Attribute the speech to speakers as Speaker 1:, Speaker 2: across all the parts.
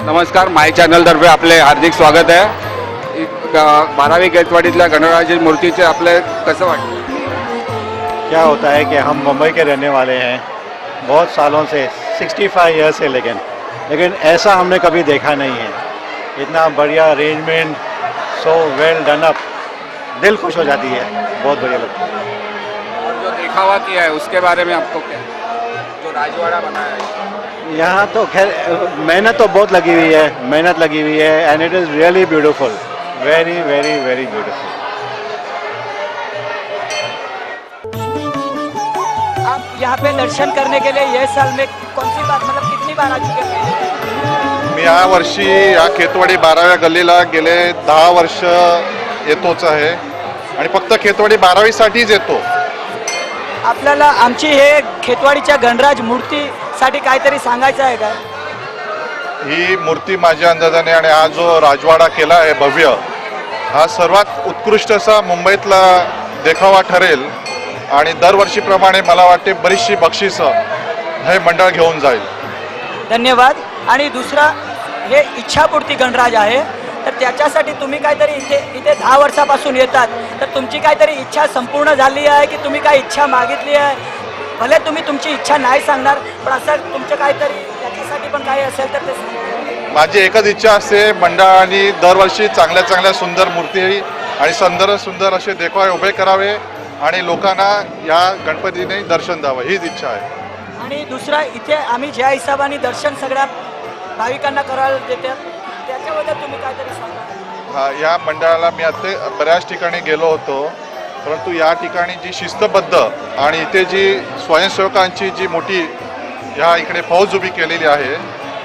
Speaker 1: नमस्कार, माय चॅनलतर्फे आपले हार्दिक स्वागत आहे. 12वी गेटवाडीतल्या गणरायाची मूर्तीचे आपले कसं वाटतं?
Speaker 2: क्या होता है कि हम मुंबई के रहने वाले हैं बहुत सालों से, 65 ईयर्स से, लेकिन ऐसा हमने कभी देखा नहीं है. इतना बढ़िया arrangement, so well done up, दिल खुश हो जाती है, बहुत बढ़िया लगता है.
Speaker 1: और जो दिखावा किया है उसके बारे में आपको क्या, जो राजवाड़ा बनाया है?
Speaker 2: यहाँ तो खैर मेहनत तो बहुत लगी हुई है end it is really beautiful, very very very beautiful.
Speaker 3: आप यहाँ पे दर्शन करने के लिए ये साल में कौन सी बार, मतलब कितनी बार आ चुके हैं?
Speaker 4: मी या वर्षी या खेतवाडी 12व्या गल्लीला गेले 10 वर्ष येतोच आहे आणि फक्त खेतवाडी 12वीसाठीच येतो.
Speaker 3: आपल्याला आमची हे खेतवाडीच्या गणराज मूर्तीसाठी काहीतरी सांगायचं आहे का?
Speaker 4: ही मूर्ती माझ्या अंदाजाने आणि हा जो राजवाडा केला आहे भव्य, हा सर्वात उत्कृष्ट असा मुंबईतला देखावा ठरेल आणि दरवर्षीप्रमाणे मला वाटते बरीचशी बक्षिसं हे मंडळ घेऊन जाईल.
Speaker 3: धन्यवाद. आणि दुसरा, हे इच्छापूर्ती गणराज आहे, तर त्याच्यासाठी तुम्ही काहीतरी इथे 10 वर्षापासून येतात, तर तुमची काहीतरी इच्छा संपूर्ण झाली आहे की तुम्ही काही इच्छा मागितली आहे? भले तुम्ही तुमची इच्छा नाही सांगणार, पण असं तुमचं काहीतरी त्याच्यासाठी पण काही असेल तर ते सांगा.
Speaker 4: माझी एकच इच्छा असते, मंडळाने दरवर्षी चांगल्या चांगल्या सुंदर मूर्ती आणि सुंदर असे देखावे उभे करावे आणि लोकांना या गणपतीने दर्शन द्यावं, हीच इच्छा आहे.
Speaker 3: आणि दुसरा, इथे आम्ही ज्या हिशोबाने दर्शन सगळ्या भाविकांना करायला देतात, त्याच्याबद्दल तुम्ही काहीतरी सांगा.
Speaker 4: या मंडळाला मी आता बऱ्याच ठिकाणी गेलो होतो, परंतु या ठिकाणी जी शिस्तबद्ध आणि इथे जी स्वयंसेवकांची जी मोठी ह्या इकडे फौज उभी केलेली आहे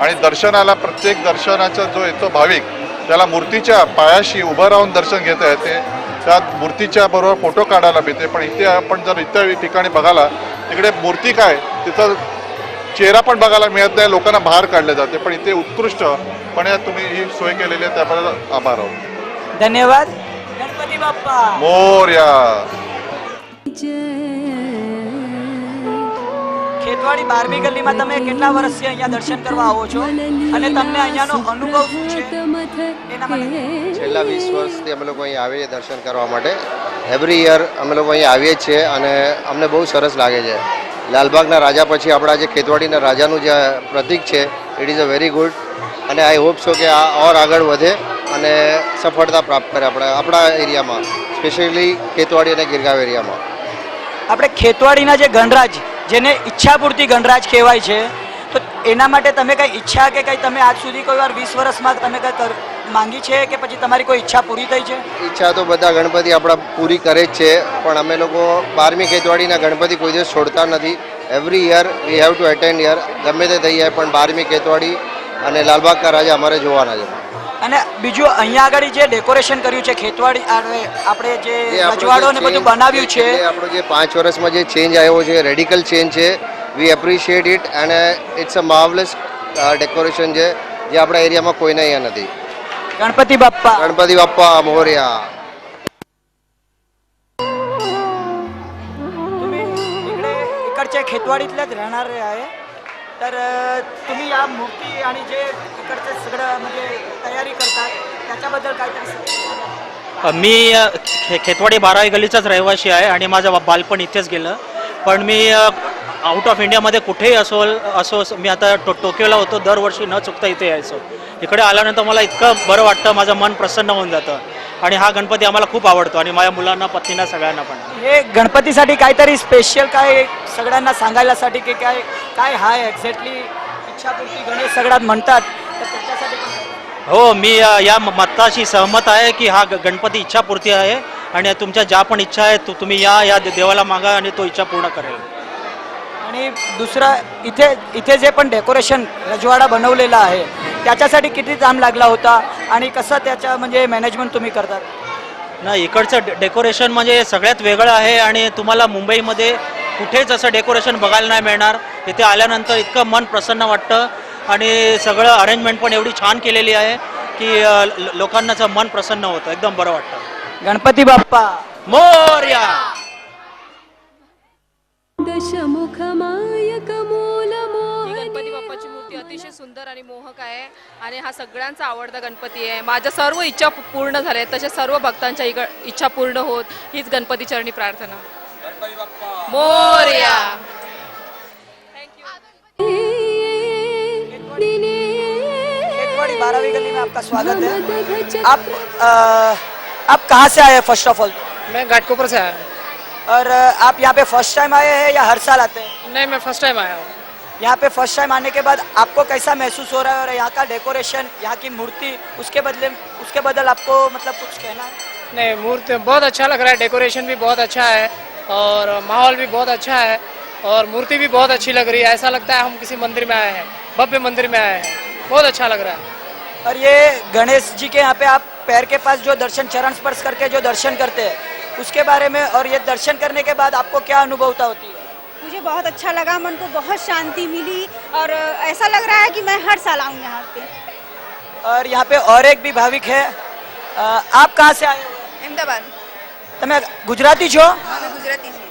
Speaker 4: आणि दर्शनाला, प्रत्येक दर्शनाचा जो येतो भाविक, त्याला मूर्तीच्या पायाशी उभं राहून दर्शन घेता येते, त्या मूर्तीच्या बरोबर फोटो काढायला मिळते. पण इथे आपण जर इतर ठिकाणी बघायला, तिकडे मूर्ती काय, तिथं चेहरा पण बघायला मिळत नाही, लोकांना बाहेर काढले जाते. पण इथे उत्कृष्टपणे तुम्ही ही सोय केलेली आहे, त्याबद्दल आभार आहोत.
Speaker 3: धन्यवाद. गणपती बाप्पा
Speaker 4: मोरया.
Speaker 3: ખેતવાડી 12મી ગલીમાં તમે કેટલા વર્ષથી અહીંયા દર્શન કરવા આવો છો અને તમને અહીંયાનો અનુભવ શું છે એના માટે?
Speaker 5: છેલ્લા 20 વર્ષથી અમે લોકો અહીં આવીએ દર્શન કરવા માટે. એવરી યર અમે લોકો અહીં આવીએ છીએ અને અમને બહુ સરસ લાગે છે. લાલબાગના રાજા પછી આપણા જે ખેતવાડીના રાજાનું જે પ્રતીક છે, it is a very good, અને આઈ હોપ સો કે આ ઓર આગળ વધે અને સફળતા પ્રાપ્ત કરે આપણા એરિયામાં, સ્પેશિયલી ખેતવાડી અને ગિરગાંવ એરિયામાં.
Speaker 3: આપણે ખેતવાડીના જે ગણરાજ, જેને ઈચ્છાપૂર્તિ ગણરાજ કહેવાય છે, તો એના માટે તમે કંઈ ઈચ્છા કે કંઈ તમે આજ સુધી કોઈ વાર 20 વર્ષમાં તમે કંઈ માંગી છે કે પછી તમારી કોઈ ઈચ્છા પૂરી થઈ છે?
Speaker 5: ઈચ્છા તો બધા ગણપતિ આપણા પૂરી કરે જ છે, પણ અમે લોકો 12મી ખેતવાડીના ગણપતિ કોઈ દિવસ છોડતા નથી. Every year we have to attend year, ગમે તે થઈ જાય પણ 12મી ખેતવાડી અને લાલબાગના રાજા અમારે જોવાના છે.
Speaker 3: અને બીજું અહીંયા આગળ જે ડેકોરેશન કર્યું છે ખેતવાડી, આપણે જે રજવાડો ને બધું બનાવ્યું છે,
Speaker 5: આપણો જે 5 વર્ષમાં જે ચેન્જ આવ્યો છે, રેડિકલ ચેન્જ છે, વી એપ્રિશિએટ ઇટ અને ઇટ્સ અ માર્વલસ ડેકોરેશન છે જે આપણા એરિયામાં કોઈને અહીંયા નથી.
Speaker 3: गणपती बाप्पा
Speaker 5: गणपती बाप्पा मोरया.
Speaker 3: तुम्ही इकडचे खेतवाडीतलेच राहणारे आहे, तर तुम्ही या मूर्ती आणि जे इकडचं सगळं म्हणजे तयारी करतात त्याच्याबद्दल काहीतरी सांगा.
Speaker 6: मी खेतवाडी 12वी गल्लीचाच रहिवासी आहे आणि माझं बालपण इथेच गेलं. पण मी आउट ऑफ इंडियामध्ये कुठेही असो, मी आता टोकियोला होतो, दरवर्षी न चुकता इथे यायचो. इकडे आल्यानंतर मला इतकं बरं वाटतं, माझं मन प्रसन्न होऊन जातं आणि हा गणपती आम्हाला खूप आवडतो आणि माझ्या मुलांना, पत्नींना, सगळ्यांना पण.
Speaker 3: हे गणपतीसाठी काहीतरी स्पेशल काय सगळ्यांना सांगायलासाठी की काय काय हाय एक्झॅक्टली इच्छापूर्ती गणेश सगळ्यात म्हणतात, तर त्याच्यासाठी
Speaker 6: हो, मी या मताशी सहमत आहे की हा गणपती इच्छापूर्ती आहे आणि तुमच्या ज्या पण इच्छा आहेत तुम्ही या देवाला मागा आणि तो इच्छा पूर्ण करेल.
Speaker 3: आणि दुसरा, इथे जे पण डेकोरेशन रजवाडा बनवलेला आहे त्याच्यासाठी किती टाइम लागला होता आणि कसं त्याच्या म्हणजे मॅनेजमेंट तुम्ही करतात?
Speaker 6: नाही, इकडचं डेकोरेशन म्हणजे सगळ्यात वेगळं आहे आणि तुम्हाला मुंबईमध्ये कुठेच असं डेकोरेशन बघायला नाही मिळणार. इथे आल्यानंतर इतकं मन प्रसन्न वाटतं आणि सगळं अरेंजमेंट पण एवढी छान केलेली आहे की लोकांचं मन प्रसन्न होतं, एकदम बरं वाटतं.
Speaker 3: गणपती बाप्पा
Speaker 6: मोरया.
Speaker 7: दशमुख मायक मूल मोहनी.
Speaker 8: गणपती बाप्पाची मूर्ती अतिशय
Speaker 7: सुंदर आणि मोहक आहे आणि हा सगळ्यांचा आवडता गणपती आहे. माझ्या सर्व इच्छा पूर्ण झाल्या आहेत, तशा सर्व भक्तांच्या इच्छा पूर्ण होत हीच गणपती चरणी प्रार्थना. मोरया.
Speaker 3: खेतवाड़ी 12वीं गली में आपका स्वागत है. आप कहाँ से आए हैं फर्स्ट ऑफ ऑल?
Speaker 8: मैं घाटकोपर से आया हूँ.
Speaker 3: और आप यहाँ पे फर्स्ट टाइम आए हैं या हर साल आते हैं?
Speaker 8: नहीं, मैं फर्स्ट टाइम आया हूँ.
Speaker 3: यहाँ पे फर्स्ट टाइम आने के बाद आपको कैसा महसूस हो रहा है और यहाँ का डेकोरेशन, यहाँ की मूर्ति, उसके बदल आपको मतलब कुछ कहना है?
Speaker 8: नहीं, मूर्ति बहुत अच्छा लग रहा है, डेकोरेशन भी बहुत अच्छा है और माहौल भी बहुत अच्छा है और मूर्ति भी बहुत अच्छी लग रही है. ऐसा लगता है हम किसी मंदिर में आए हैं, भव्य मंदिर में आए हैं. बहुत अच्छा लग रहा है.
Speaker 3: और ये गणेश जी के यहाँ पे आप पैर के पास जो दर्शन, चरण स्पर्श करके जो दर्शन करते हैं, उसके बारे में, और ये दर्शन करने के बाद आपको क्या अनुभवता होती है?
Speaker 9: मुझे बहुत अच्छा लगा, मन को बहुत शांति मिली और ऐसा लग रहा है कि मैं हर साल आऊँ यहाँ पे.
Speaker 3: और यहाँ पे और एक भी भाविक है. आप कहाँ से आए हो?
Speaker 9: अहमदाबाद.
Speaker 3: તમે ગુજરાતી છો?
Speaker 9: અમે ગુજરાતી છીએ.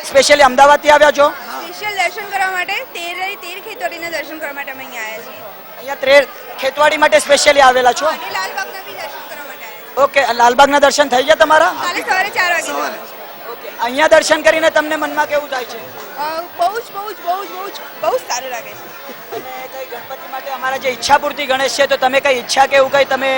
Speaker 3: સ્પેશિયલી અમદાવાદથી આવ્યા છો?
Speaker 9: સ્પેશિયલ દર્શન કરવા માટે તેર ખેતવાડીના દર્શન કરવા માટે અમે અહીંયા આવ્યા છીએ.
Speaker 3: અહીંયા ખેતવાડી માટે સ્પેશિયલી આવેલા છો?
Speaker 9: અને લાલબાગના બી દર્શન કરવા માટે આવ્યા
Speaker 3: ઓકે, લાલબાગના દર્શન થઈ ગયા તમારા?
Speaker 9: છીએ. કાલે સવારે 4 વાગે.
Speaker 3: ઓકે, અહીંયા દર્શન કરીને તમને મનમાં કેવું થાય છે?
Speaker 9: બહુ જ સારું લાગે છે.
Speaker 3: અને કઈ ગણપતિ માટે અમારા જે ઈચ્છાપૂર્તિ ગણેશ છે, તો તમે કઈ ઈચ્છા કે એવું કઈ તમે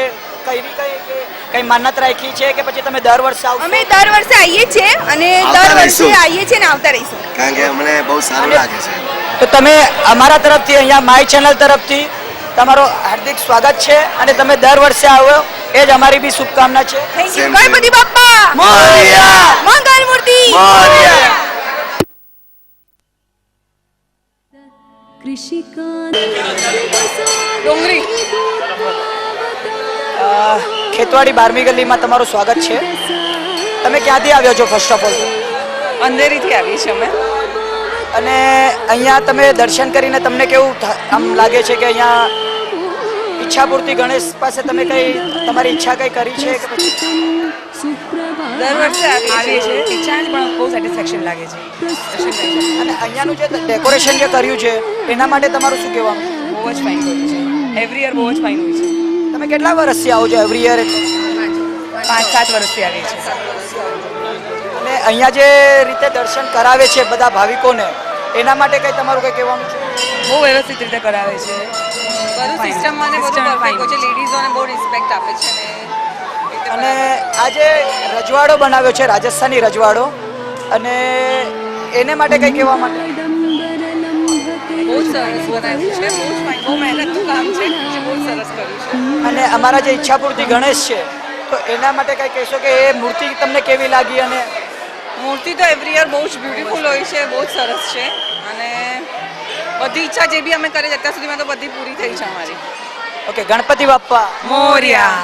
Speaker 3: કઈ માન્યતા રાખી છે કે પછી તમે દર વર્ષે આવશો?
Speaker 9: અમે દર વર્ષે આવીએ છીએ અને દર વર્ષે આવીએ છીએ ને આવતા રહીશું.
Speaker 5: કારણ કે અમને બહુ સારું લાગે છે.
Speaker 3: તો તમે અમારા તરફથી અહીંયા માય ચેનલ તરફથી તમારો હાર્દિક સ્વાગત છે અને તમે દર વર્ષે આવો એ જ અમારી બી શુભકામના છે.
Speaker 9: Thank you. ગણપતિ બાપ્પા
Speaker 3: મોરયા!
Speaker 9: મંગલ મૂર્તિ
Speaker 3: મોરયા!
Speaker 7: ડોંગરી.
Speaker 3: ખેતવાડી 12મી ગલીમાં તમારું સ્વાગત છે. તમે ક્યાંથી આવ્યો છો ફર્સ્ટ ઓફ ઓલ?
Speaker 7: અંધેરીથી આવી છે અમે.
Speaker 3: અને અહીંયા તમે દર્શન કરીને તમને કેવું આમ લાગે છે કે અહીંયા ઈચ્છાપૂર્તિ ગણેશ પાસે તમે કઈ તમારી ઈચ્છા કઈ કરી છે કે પછી?
Speaker 7: દર વર્ષે આવીએ છીએ. ઈચ્છા પણ બહુ સેટિસ્ફેક્શન લાગે છે.
Speaker 3: અને અહીંયાનું જે ડેકોરેશન જે કર્યું છે એના માટે તમારું શું કહેવાનું?
Speaker 7: બહુ જ ફાઇન કર્યું છે. એવરી યર બહુ જ ફાઇન હોય છે.
Speaker 3: તમે કેટલા વર્ષથી આવો છો એવરી યર?
Speaker 7: 5-7 વર્ષથી આવીએ છીએ.
Speaker 3: અને અહીંયા જે રીતે દર્શન કરાવે છે બધા ભાવિકોને, એના માટે કઈ તમારું કઈ કહેવાનું છે?
Speaker 7: બહુ વ્યવસ્થિત રીતે કરાવે છે. બધું સિસ્ટમ અને બધું પરફેક્ટ છે. લેડીઝોને બહુ રિસ્પેક્ટ આપે છે ને.
Speaker 3: અને આ જે રજવાડો બનાવ્યો છે, રાજસ્થાની રજવાડો, અને એને માટે કઈ કહેવા માટે?
Speaker 7: બહુ જ સરસ બનાવ્યું છે. બહુ જ ફાઇન, બહુ મહેનતનું કામ છે. બહુ સરસ કર્યું છે.
Speaker 3: અને અમારા જે ઈચ્છાપૂર્તિ ગણેશ છે, તો એના માટે કઈ કહેશો કે એ મૂર્તિ તમને કેવી લાગી? અને
Speaker 7: મૂર્તિ તો એવરી યર બહુ જ બ્યુટીફુલ હોય છે. બહુ જ સરસ છે અને બધી ઈચ્છા જે બી અમે કરી અત્યાર સુધીમાં તો બધી પૂરી થઈ છે અમારી.
Speaker 3: ઓકે, ગણપતિ બાપ્પા
Speaker 7: મોરયા.